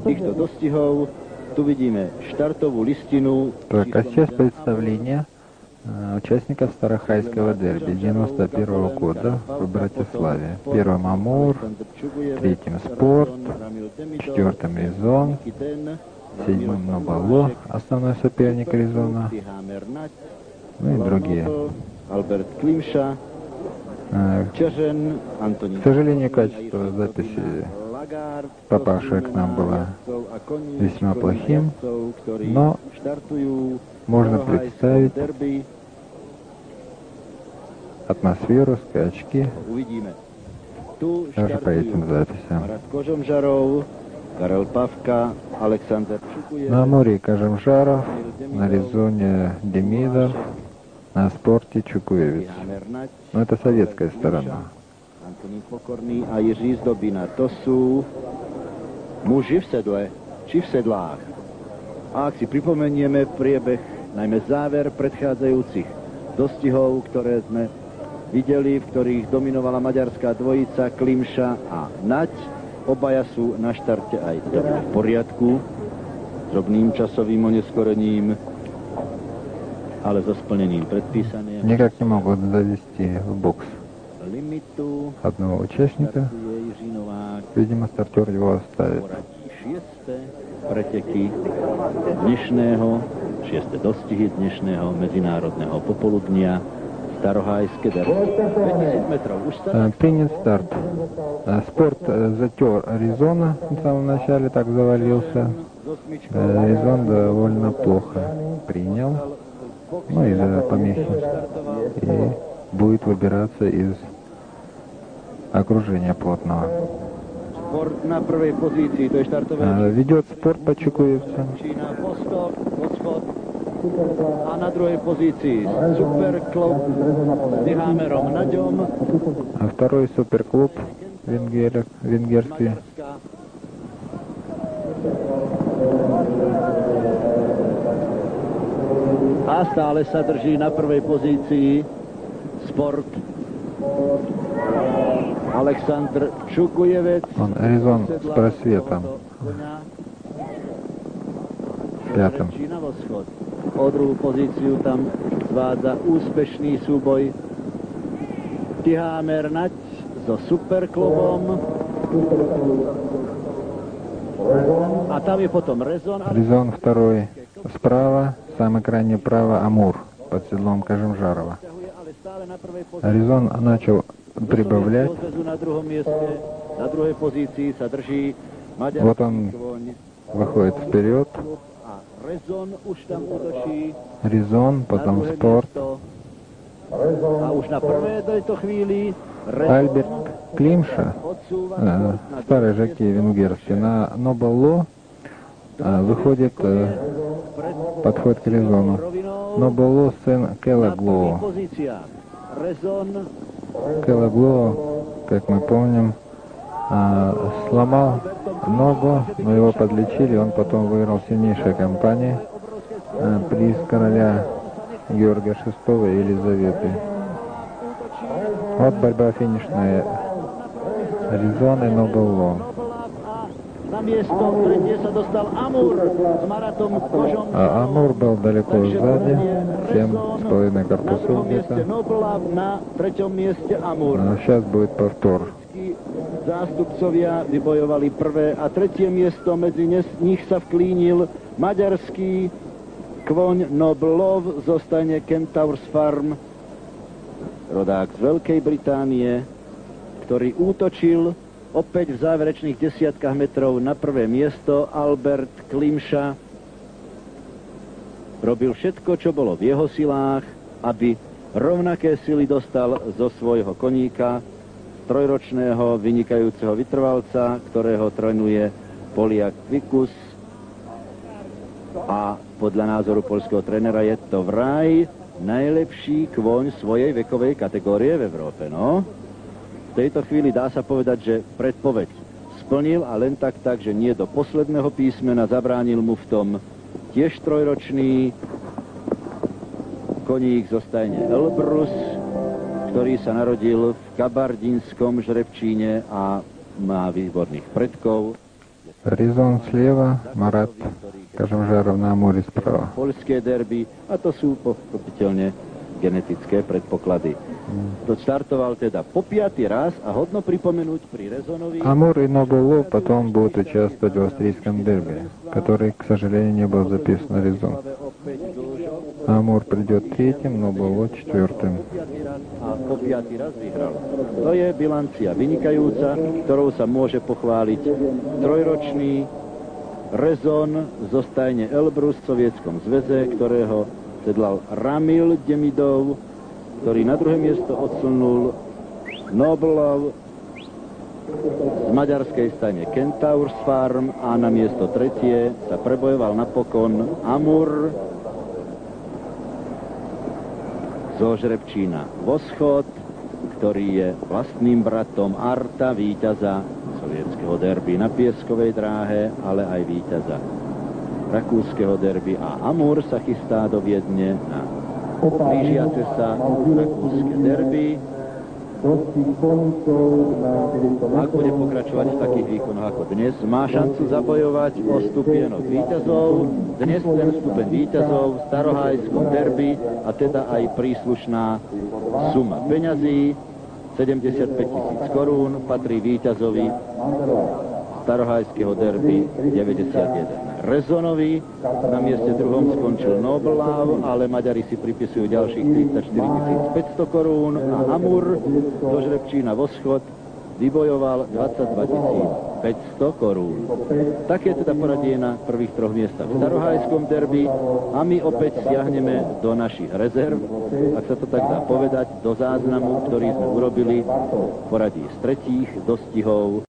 týchto dostihov tu vidíme štartovú listinu. Так, а сейчас представление участников Старохайского дерби 91 года в Братиславе. Первым Амур, третьим Спорт, четвертым Резон, седьмым Нобало, основной соперник Резона, ну и другие. К сожалению, качество записи попавшее к нам было весьма плохим, но можно представить атмосферу, скачки даже по этим записям. На Амуре Кажемжаров, на Резоне Демидов, на Спорте Чукуевец. Но это советская сторона. Antonín Pokorný a Jiří Zdobina. To sú muži v sedle, či v sedlách. A ak si pripomenieme priebeh, najmä záver predchádzajúcich dostihov, ktoré sme videli, v ktorých dominovala maďarská dvojica Klimša a Nať, obaja sú na štarte aj v poriadku, s drobným časovým oneskorením, ale so splnením predpísaného. Никак не могут завести в бокс одного участника. Видимо, стартер его оставит. Šieste dostihy dnešného medzinárodného popoludnia. Starohajské derby. 2000 metrov. Принят старт. Спорт затер Резона в самом начале, так завалился. Резон довольно плохо принял. Ну, из-за помехи. И будет выбираться из окружения плотного. Ведет Спорт по чукуевцам. A na druhej pozícii Superklub s Dihamerom Naďom. А второй Суперклуб венгерский. A stále sa drží na prvej pozícii Sport Aleksandr Čukujevec. Он Резон с просветом. Пятым. O druhú pozíciu tam zvádza úspešný súboj Tihamer Nať so Superklubom. A tam je potom Rezon. Резон второй справа, самый крайний право Амур под седлом Кажемжарова. Резон начал прибавлять. Na druhej pozícii sa drží Вот он выходит вперед. Резон, потом Спорт. Альберт Климша, старый жокей венгерский, на Нобало выходит, подходит к Резону. Нобало сын Келеглоу. Келеглоу, как мы помним, сломал ногу, но его подлечили, он потом выиграл в сильнейшей кампании приз короля Георгия VI и Елизаветы. Вот борьба финишная. Резон и Нобало. А Амур был далеко сзади, 7,5 корпусов где-то. Сейчас будет повтор. Zástupcovia vybojovali prvé a tretie miesto, medzi nich sa vklínil maďarský kvoň Noblov zo stajne Kentaurs Farm, rodák z Veľkej Británie, ktorý útočil opäť v záverečných desiatkách metrov na prvé miesto. Albert Klimša robil všetko, čo bolo v jeho silách, aby rovnaké sily dostal zo svojho koníka, trojročného vynikajúceho vytrvalca, ktorého trénuje Poliak Kvikus. A podľa názoru poľského trénera je to vraj najlepší kvoň svojej vekovej kategórie v Európe. No, v tejto chvíli dá sa povedať, že predpoveď splnil, a len tak, že nie do posledného písmena, zabránil mu v tom tiež trojročný koník zo stajne Elbrus, ktorý sa narodil v kabardinskom Žrebčíne a má výborných predkov. Je Резон слева, Марат Kažimžarov na Amuri sправа. Poľské derby, a to sú pochopiteľne genetické predpoklady. Doštartoval teda po 5. raz a hodno приpomenуть при Резонове. Амур и Нобуло потом будут участвовать в австрийском дерби, который, к сожалению, не был записан на Резон. Амур придет 3-м, Нобуло 4-м. A po 5. raz vyhral. To je bilancia vynikajúca, ktorou sa môže pochváliť trojročný Rezon zo stajne Elbrus v Sovietskom zväze, ktorého sedlal Ramil Demidov, ktorý na druhé miesto odsunul Noblov z maďarskej stajne Kentaurs Farm a na miesto tretie sa prebojoval napokon Amur zo Žrebčína Voschod, ktorý je vlastným bratom Arta, víťaza sovietskeho derby na pieskovej dráhe, ale aj víťaza rakúskeho derby. A Amur sa chystá do Viedne na blížiace sa rakúske derby. Ak bude pokračovať v takých výkonoch ako dnes, má šancu zabojovať o stupienok víťazov. Dnes ten stupeň víťazov v starohájskom derby a teda aj príslušná suma peňazí 75 000 korún patrí víťazovi starohájskeho derby 91. Rezonovi. Na mieste druhom skončil Noblav, ale Maďari si pripisujú ďalších 34 500 korún a Amur do Žrebčína Voschod vybojoval 22 500 korún. Také teda poradie na prvých troch miestach v starohájskom derby a my opäť siahneme do našich rezerv, ak sa to tak dá povedať, do záznamu, ktorý sme urobili v poradí z tretích dostihov